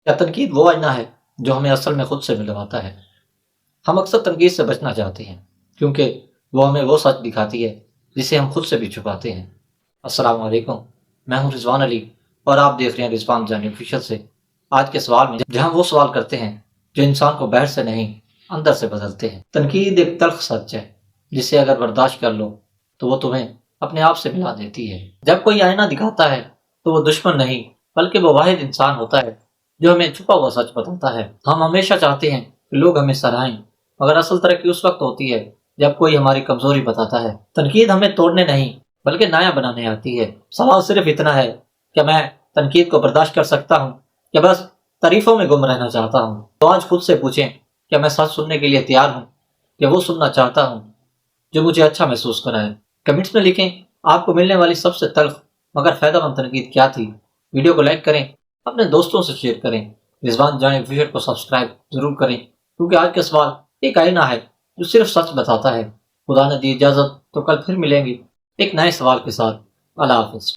کیا تنقید وہ آئینہ ہے جو ہمیں اصل میں خود سے ملواتا ہے؟ ہم اکثر تنقید سے بچنا چاہتے ہیں کیونکہ وہ ہمیں وہ سچ دکھاتی ہے جسے ہم خود سے بھی چھپاتے ہیں۔ السلام علیکم، میں ہوں رضوان علی اور آپ دیکھ رہے ہیں رضوان جانی آفیشل سے۔ آج کے سوال میں جہاں وہ سوال کرتے ہیں جو انسان کو باہر سے نہیں اندر سے بدلتے ہیں۔ تنقید ایک تلخ سچ ہے جسے اگر برداشت کر لو تو وہ تمہیں اپنے آپ سے ملا دیتی ہے۔ جب کوئی آئینہ دکھاتا ہے تو وہ دشمن نہیں بلکہ وہ واحد انسان ہوتا ہے جو ہمیں چھپا ہوا سچ بتاتا ہے۔ ہم ہمیشہ چاہتے ہیں کہ لوگ ہمیں سراہیں، مگر اصل ترقی اس وقت ہوتی ہے جب کوئی ہماری کمزوری بتاتا ہے۔ تنقید ہمیں توڑنے نہیں بلکہ نیا بنانے آتی ہے۔ سوال صرف اتنا ہے کہ میں تنقید کو برداشت کر سکتا ہوں یا بس تعریفوں میں گم رہنا چاہتا ہوں؟ تو آج خود سے پوچھیں، کیا میں سچ سننے کے لیے تیار ہوں یا وہ سننا چاہتا ہوں جو مجھے اچھا محسوس کرائے؟ کمنٹس میں لکھیں آپ کو ملنے والی سب سے تلخ مگر فائدہ مند تنقید کیا تھی۔ ویڈیو کو لائک کریں، اپنے دوستوں سے شیئر کریں، رضوان جانی آفیشل کو سبسکرائب ضرور کریں، کیونکہ آج کا سوال ایک آئینہ ہے جو صرف سچ بتاتا ہے۔ خدا نے دی اجازت تو کل پھر ملیں گے ایک نئے سوال کے ساتھ۔ اللہ حافظ۔